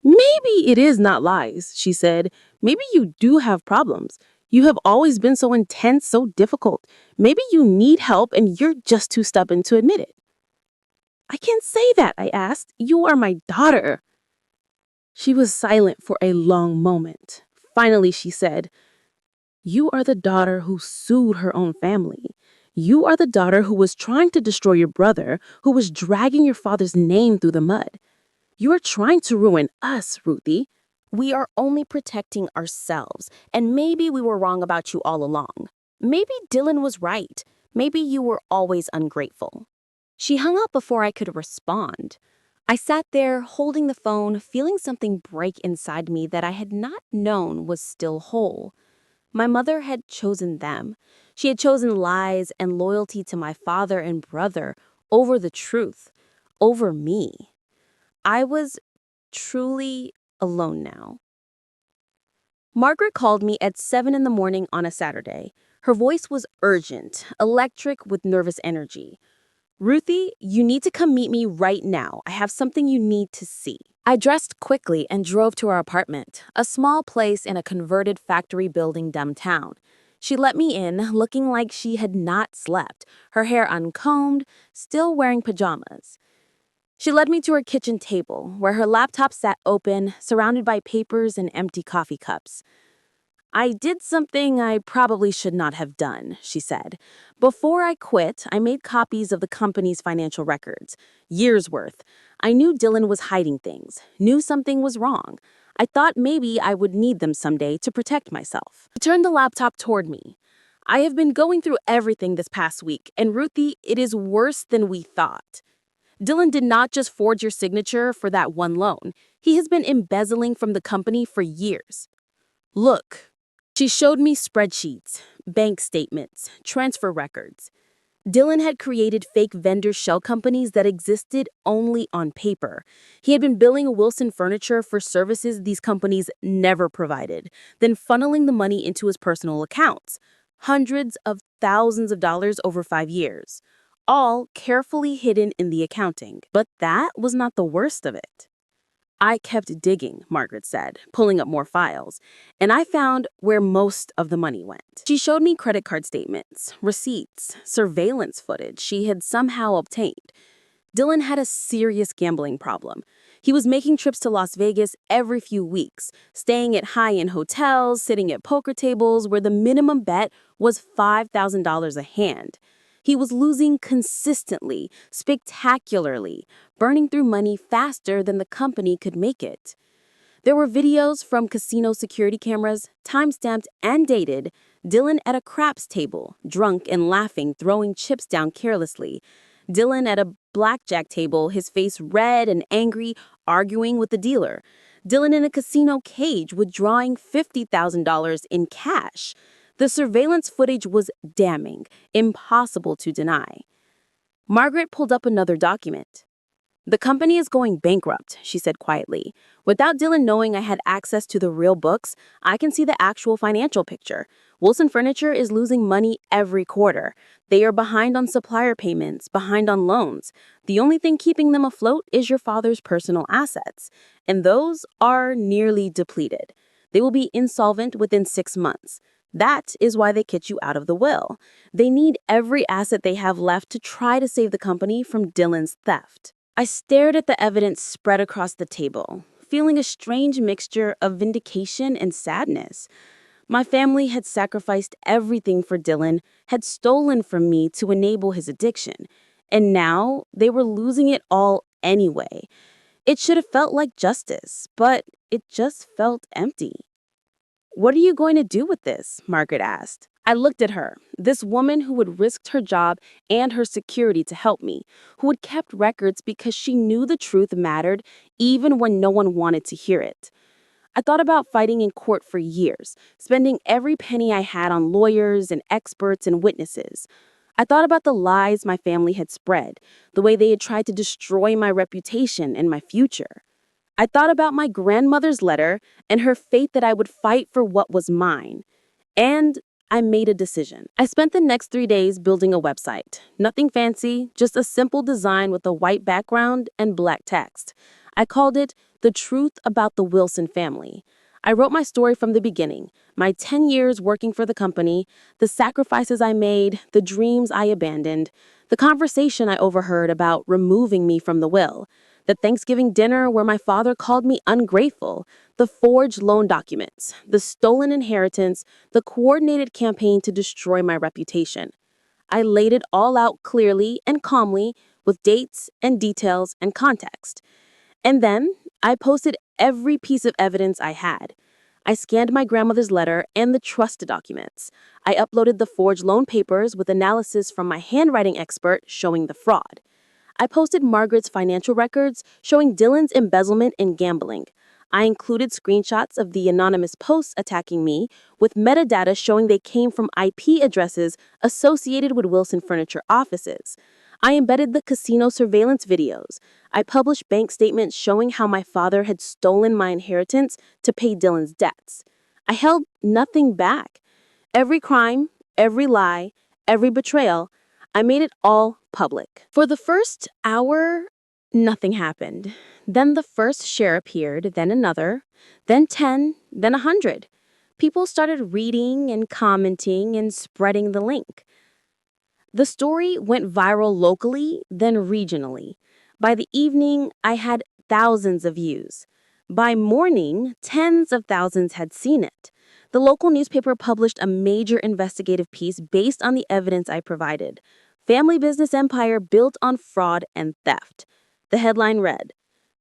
Maybe it is not lies, she said. Maybe you do have problems. You have always been so intense, so difficult. Maybe you need help and you're just too stubborn to admit it. I can't say that, I asked. You are my daughter. She was silent for a long moment. Finally, she said, you are the daughter who sued her own family. You are the daughter who was trying to destroy your brother, who was dragging your father's name through the mud. You are trying to ruin us, Ruthie. We are only protecting ourselves, and maybe we were wrong about you all along. Maybe Dylan was right. Maybe you were always ungrateful. She hung up before I could respond. I sat there holding the phone, feeling something break inside me that I had not known was still whole. My mother had chosen them. She had chosen lies and loyalty to my father and brother over the truth, over me. I was truly alone now. Margaret called me at 7 in the morning on a Saturday. Her voice was urgent, electric with nervous energy. Ruthie, you need to come meet me right now. I have something you need to see. I dressed quickly and drove to our apartment, a small place in a converted factory building downtown. She let me in, looking like she had not slept, her hair uncombed, still wearing pajamas. She led me to her kitchen table, where her laptop sat open, surrounded by papers and empty coffee cups. "I did something I probably should not have done," she said. "Before I quit, I made copies of the company's financial records, years worth. I knew Dylan was hiding things, knew something was wrong. I thought maybe I would need them someday to protect myself." He turned the laptop toward me. "I have been going through everything this past week, and Ruthie, it is worse than we thought. Dylan did not just forge your signature for that one loan. He has been embezzling from the company for years. Look." She showed me spreadsheets, bank statements, transfer records. Dylan had created fake vendor shell companies that existed only on paper. He had been billing Wilson Furniture for services these companies never provided, then funneling the money into his personal accounts. Hundreds of thousands of dollars over 5 years. All carefully hidden in the accounting. But that was not the worst of it. "I kept digging," Margaret said, pulling up more files, "and I found where most of the money went." She showed me credit card statements, receipts, surveillance footage she had somehow obtained. Dylan had a serious gambling problem. He was making trips to Las Vegas every few weeks, staying at high-end hotels, sitting at poker tables where the minimum bet was $5,000 a hand. He was losing consistently, spectacularly, burning through money faster than the company could make it. There were videos from casino security cameras, time-stamped and dated, Dylan at a craps table, drunk and laughing, throwing chips down carelessly. Dylan at a blackjack table, his face red and angry, arguing with the dealer. Dylan in a casino cage withdrawing $50,000 in cash. The surveillance footage was damning, impossible to deny. Margaret pulled up another document. "The company is going bankrupt," she said quietly. "Without Dylan knowing I had access to the real books, I can see the actual financial picture. Wilson Furniture is losing money every quarter. They are behind on supplier payments, behind on loans. The only thing keeping them afloat is your father's personal assets, and those are nearly depleted. They will be insolvent within 6 months. That is why they kicked you out of the will. They need every asset they have left to try to save the company from Dylan's theft." I stared at the evidence spread across the table, feeling a strange mixture of vindication and sadness. My family had sacrificed everything for Dylan, had stolen from me to enable his addiction, and now they were losing it all anyway. It should have felt like justice, but it just felt empty. "What are you going to do with this?" Margaret asked. I looked at her, this woman who had risked her job and her security to help me, who had kept records because she knew the truth mattered even when no one wanted to hear it. I thought about fighting in court for years, spending every penny I had on lawyers and experts and witnesses. I thought about the lies my family had spread, the way they had tried to destroy my reputation and my future. I thought about my grandmother's letter and her faith that I would fight for what was mine. And I made a decision. I spent the next 3 days building a website. Nothing fancy, just a simple design with a white background and black text. I called it The Truth About the Wilson Family. I wrote my story from the beginning, my 10 years working for the company, the sacrifices I made, the dreams I abandoned, the conversation I overheard about removing me from the will, the Thanksgiving dinner where my father called me ungrateful, the forged loan documents, the stolen inheritance, the coordinated campaign to destroy my reputation. I laid it all out clearly and calmly with dates and details and context. And then I posted every piece of evidence I had. I scanned my grandmother's letter and the trust documents. I uploaded the forged loan papers with analysis from my handwriting expert showing the fraud. I posted Margaret's financial records showing Dylan's embezzlement and gambling. I included screenshots of the anonymous posts attacking me with metadata showing they came from IP addresses associated with Wilson Furniture offices. I embedded the casino surveillance videos. I published bank statements showing how my father had stolen my inheritance to pay Dylan's debts. I held nothing back. Every crime, every lie, every betrayal, I made it all public. For the first hour, nothing happened. Then the first share appeared, then another, then 10, then 100. People started reading and commenting and spreading the link. The story went viral locally, then regionally. By the evening, I had thousands of views. By morning, tens of thousands had seen it. The local newspaper published a major investigative piece based on the evidence I provided. Family business empire built on fraud and theft. The headline read,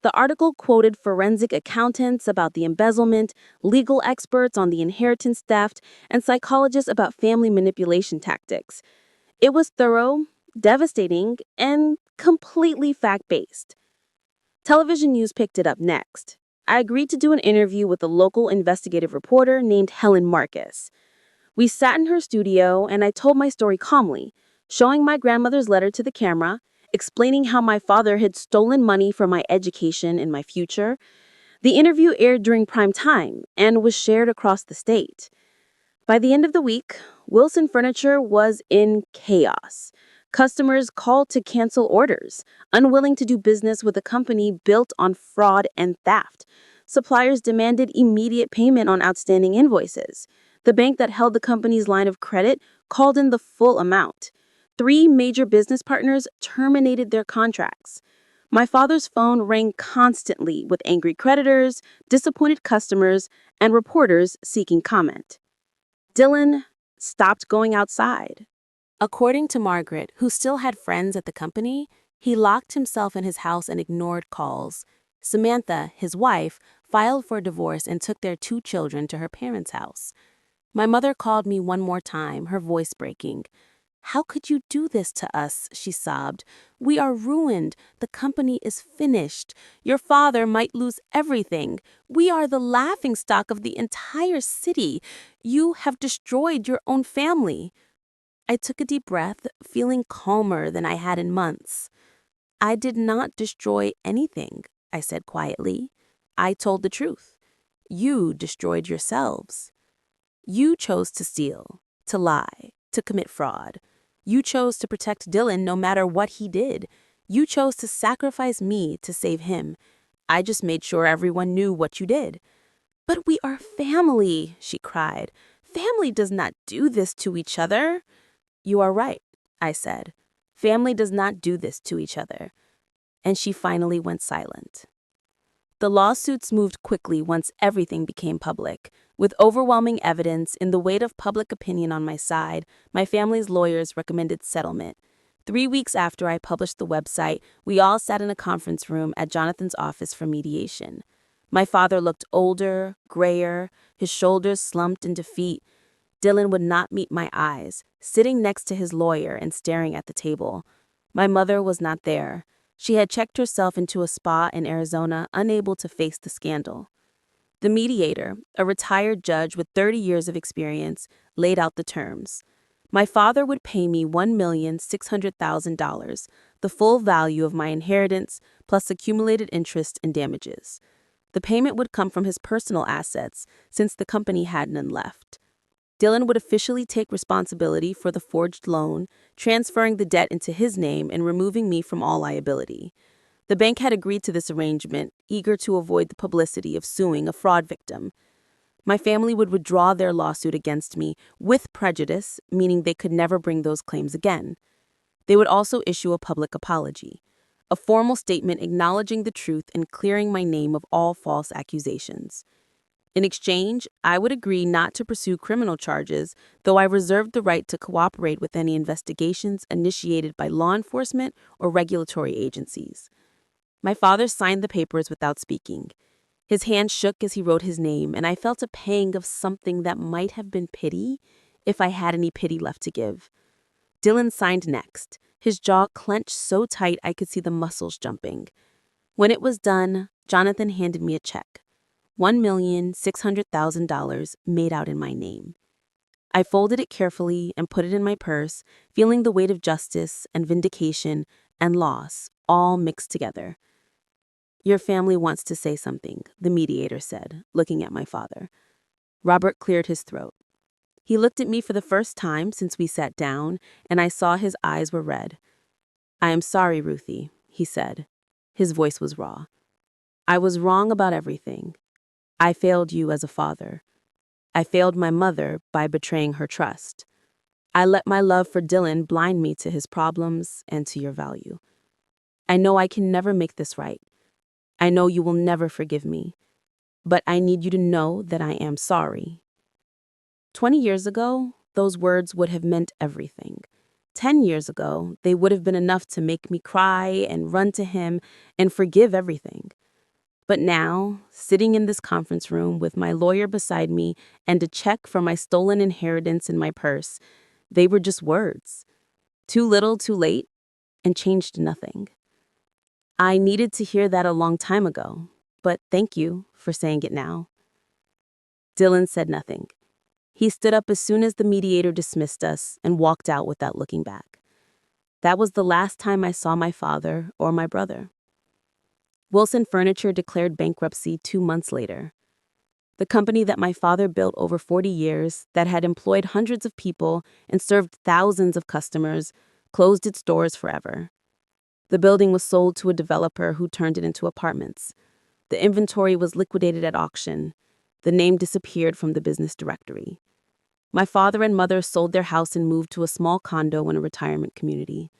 the article quoted forensic accountants about the embezzlement, legal experts on the inheritance theft, and psychologists about family manipulation tactics. It was thorough, devastating, and completely fact-based. Television news picked it up next. I agreed to do an interview with a local investigative reporter named Helen Marcus. We sat in her studio, and I told my story calmly, showing my grandmother's letter to the camera, explaining how my father had stolen money for my education and my future. The interview aired during prime time and was shared across the state. By the end of the week, Wilson Furniture was in chaos. Customers called to cancel orders, unwilling to do business with a company built on fraud and theft. Suppliers demanded immediate payment on outstanding invoices. The bank that held the company's line of credit called in the full amount. 3 major business partners terminated their contracts. My father's phone rang constantly with angry creditors, disappointed customers, and reporters seeking comment. Dylan stopped going outside. According to Margaret, who still had friends at the company, he locked himself in his house and ignored calls. Samantha, his wife, filed for divorce and took their 2 children to her parents' house. My mother called me one more time, her voice breaking. "How could you do this to us?" she sobbed. "We are ruined. The company is finished. Your father might lose everything. We are the laughingstock of the entire city. You have destroyed your own family." I took a deep breath, feeling calmer than I had in months. "I did not destroy anything," I said quietly. "I told the truth. You destroyed yourselves. You chose to steal, to lie, to commit fraud. You chose to protect Dylan no matter what he did. You chose to sacrifice me to save him. I just made sure everyone knew what you did." "But we are family," she cried. "Family does not do this to each other." "You are right," I said. "Family does not do this to each other." And she finally went silent. The lawsuits moved quickly once everything became public. With overwhelming evidence and the weight of public opinion on my side, my family's lawyers recommended settlement. 3 weeks after I published the website, we all sat in a conference room at Jonathan's office for mediation. My father looked older, grayer, his shoulders slumped in defeat. Dylan would not meet my eyes, sitting next to his lawyer and staring at the table. My mother was not there. She had checked herself into a spa in Arizona, unable to face the scandal. The mediator, a retired judge with 30 years of experience, laid out the terms. My father would pay me $1,600,000, the full value of my inheritance, plus accumulated interest and damages. The payment would come from his personal assets, since the company had none left. Dylan would officially take responsibility for the forged loan, transferring the debt into his name and removing me from all liability. The bank had agreed to this arrangement, eager to avoid the publicity of suing a fraud victim. My family would withdraw their lawsuit against me with prejudice, meaning they could never bring those claims again. They would also issue a public apology, a formal statement acknowledging the truth and clearing my name of all false accusations. In exchange, I would agree not to pursue criminal charges, though I reserved the right to cooperate with any investigations initiated by law enforcement or regulatory agencies. My father signed the papers without speaking. His hand shook as he wrote his name, and I felt a pang of something that might have been pity, if I had any pity left to give. Dylan signed next, his jaw clenched so tight I could see the muscles jumping. When it was done, Jonathan handed me a check. $1,600,000 made out in my name. I folded it carefully and put it in my purse, feeling the weight of justice and vindication and loss all mixed together. "Your family wants to say something," the mediator said, looking at my father. Robert cleared his throat. He looked at me for the first time since we sat down, and I saw his eyes were red. "I am sorry, Ruthie," he said. His voice was raw. "I was wrong about everything. I failed you as a father. I failed my mother by betraying her trust. I let my love for Dylan blind me to his problems and to your value. I know I can never make this right. I know you will never forgive me. But I need you to know that I am sorry. 20 years ago, those words would have meant everything. 10 years ago, they would have been enough to make me cry and run to him and forgive everything. But now, sitting in this conference room with my lawyer beside me and a check for my stolen inheritance in my purse, they were just words. Too little, too late, and changed nothing. I needed to hear that a long time ago, but thank you for saying it now. Dylan said nothing. He stood up as soon as the mediator dismissed us and walked out without looking back. That was the last time I saw my father or my brother. Wilson Furniture declared bankruptcy 2 months later. The company that my father built over 40 years, that had employed hundreds of people and served thousands of customers, closed its doors forever. The building was sold to a developer who turned it into apartments. The inventory was liquidated at auction. The name disappeared from the business directory. My father and mother sold their house and moved to a small condo in a retirement community.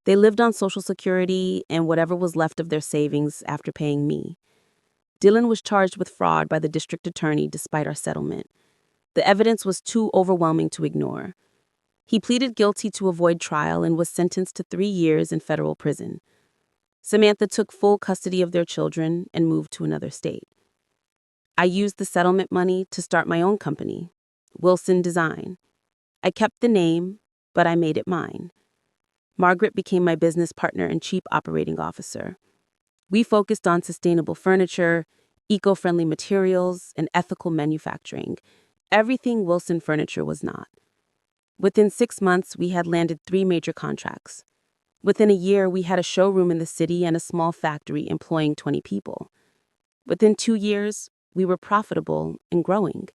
They lived on Social Security and whatever was left of their savings after paying me. Dylan was charged with fraud by the district attorney despite our settlement. The evidence was too overwhelming to ignore. He pleaded guilty to avoid trial and was sentenced to 3 years in federal prison. Samantha took full custody of their children and moved to another state. I used the settlement money to start my own company, Wilson Design. I kept the name, but I made it mine. Margaret became my business partner and chief operating officer. We focused on sustainable furniture, eco-friendly materials, and ethical manufacturing. Everything Wilson Furniture was not. Within 6 months, we had landed 3 major contracts. Within a year, we had a showroom in the city and a small factory employing 20 people. Within 2 years, we were profitable and growing.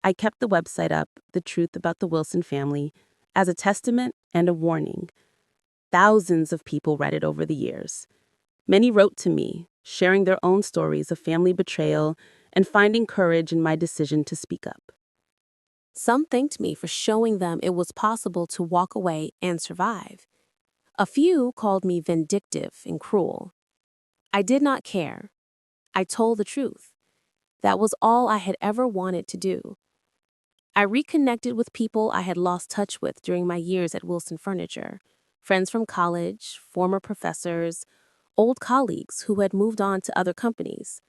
I kept the website up, The Truth About the Wilson Family, as a testament and a warning. Thousands of people read it over the years. Many wrote to me, sharing their own stories of family betrayal and finding courage in my decision to speak up. Some thanked me for showing them it was possible to walk away and survive. A few called me vindictive and cruel. I did not care. I told the truth. That was all I had ever wanted to do. I reconnected with people I had lost touch with during my years at Wilson Furniture, friends from college, former professors, old colleagues who had moved on to other companies.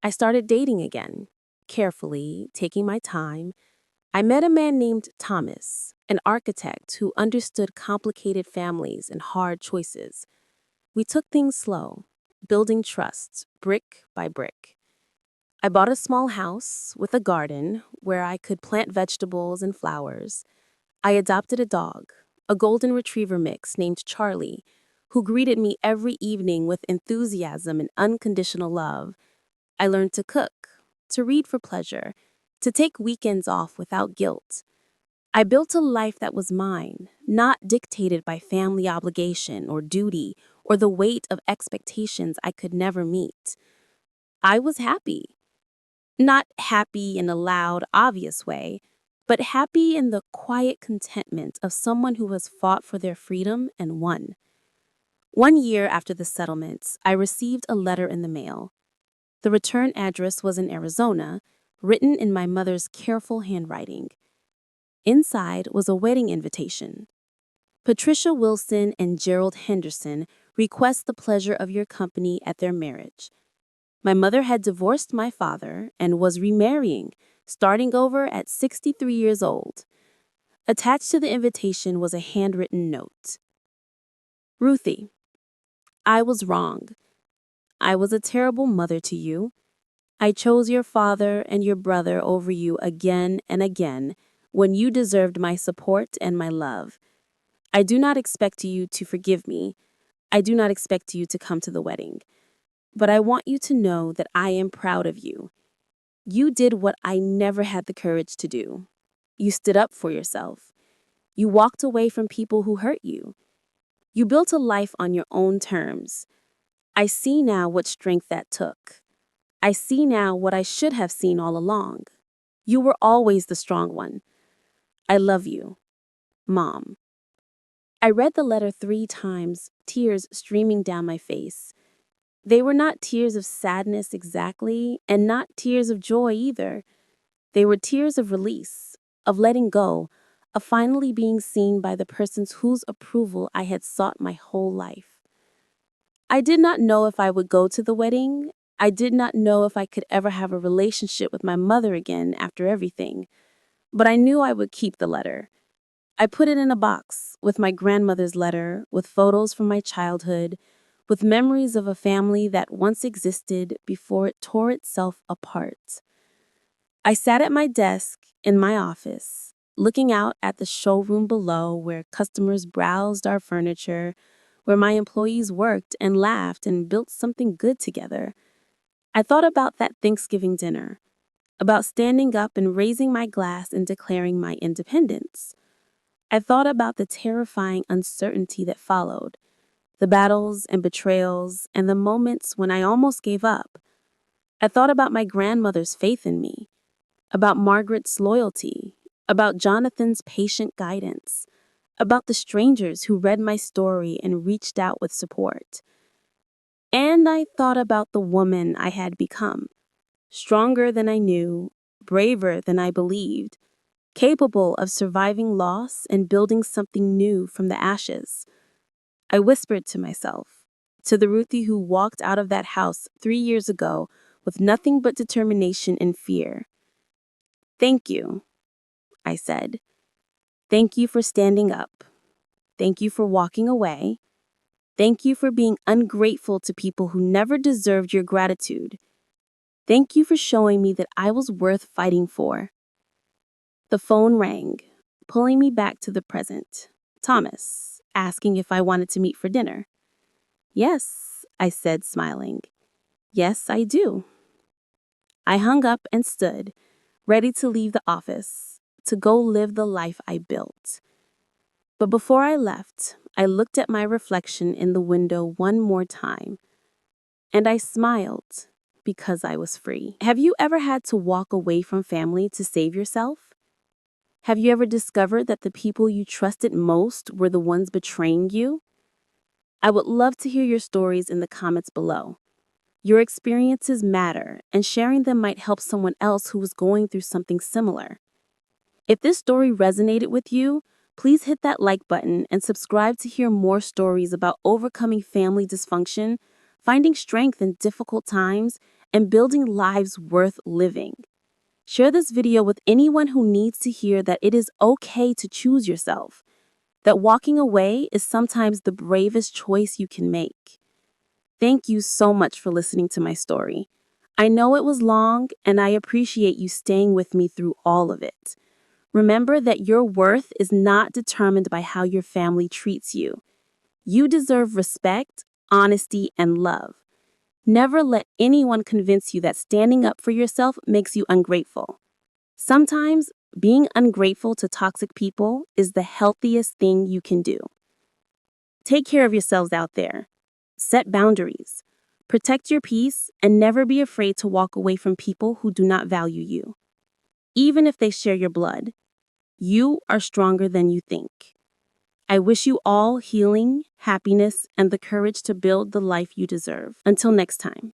I started dating again, carefully, taking my time. I met a man named Thomas, an architect who understood complicated families and hard choices. We took things slow, building trust, brick by brick. I bought a small house with a garden where I could plant vegetables and flowers. I adopted a dog, a golden retriever mix named Charlie, who greeted me every evening with enthusiasm and unconditional love. I learned to cook, to read for pleasure, to take weekends off without guilt. I built a life that was mine, not dictated by family obligation or duty or the weight of expectations I could never meet. I was happy. Not happy in a loud, obvious way, but happy in the quiet contentment of someone who has fought for their freedom and won. 1 year after the settlements, I received a letter in the mail. The return address was in Arizona, written in my mother's careful handwriting. Inside was a wedding invitation. Patricia Wilson and Gerald Henderson request the pleasure of your company at their marriage. My mother had divorced my father and was remarrying, starting over at 63 years old. Attached to the invitation was a handwritten note. Ruthie, I was wrong. I was a terrible mother to you. I chose your father and your brother over you again and again when you deserved my support and my love. I do not expect you to forgive me. I do not expect you to come to the wedding. But I want you to know that I am proud of you. You did what I never had the courage to do. You stood up for yourself. You walked away from people who hurt you. You built a life on your own terms. I see now what strength that took. I see now what I should have seen all along. You were always the strong one. I love you, Mom. I read the letter 3 times, tears streaming down my face. They were not tears of sadness exactly, and not tears of joy either. They were tears of release, of letting go, of finally being seen by the persons whose approval I had sought my whole life. I did not know if I would go to the wedding. I did not know if I could ever have a relationship with my mother again after everything. But I knew I would keep the letter. I put it in a box with my grandmother's letter, with photos from my childhood, with memories of a family that once existed before it tore itself apart. I sat at my desk in my office, looking out at the showroom below where customers browsed our furniture, where my employees worked and laughed and built something good together. I thought about that Thanksgiving dinner, about standing up and raising my glass and declaring my independence. I thought about the terrifying uncertainty that followed, the battles and betrayals, and the moments when I almost gave up. I thought about my grandmother's faith in me, about Margaret's loyalty, about Jonathan's patient guidance, about the strangers who read my story and reached out with support. And I thought about the woman I had become, stronger than I knew, braver than I believed, capable of surviving loss and building something new from the ashes. I whispered to myself, to the Ruthie who walked out of that house 3 years ago with nothing but determination and fear. Thank you, I said. Thank you for standing up. Thank you for walking away. Thank you for being ungrateful to people who never deserved your gratitude. Thank you for showing me that I was worth fighting for. The phone rang, pulling me back to the present. Thomas, asking if I wanted to meet for dinner. Yes, I said, smiling. Yes, I do. I hung up and stood, ready to leave the office, to go live the life I built. But before I left, I looked at my reflection in the window one more time, and I smiled because I was free. Have you ever had to walk away from family to save yourself? Have you ever discovered that the people you trusted most were the ones betraying you? I would love to hear your stories in the comments below. Your experiences matter, and sharing them might help someone else who is going through something similar. If this story resonated with you, please hit that like button and subscribe to hear more stories about overcoming family dysfunction, finding strength in difficult times, and building lives worth living. Share this video with anyone who needs to hear that it is okay to choose yourself, that walking away is sometimes the bravest choice you can make. Thank you so much for listening to my story. I know it was long, and I appreciate you staying with me through all of it. Remember that your worth is not determined by how your family treats you. You deserve respect, honesty, and love. Never let anyone convince you that standing up for yourself makes you ungrateful. Sometimes, being ungrateful to toxic people is the healthiest thing you can do. Take care of yourselves out there. Set boundaries. Protect your peace and never be afraid to walk away from people who do not value you. Even if they share your blood, you are stronger than you think. I wish you all healing, happiness, and the courage to build the life you deserve. Until next time.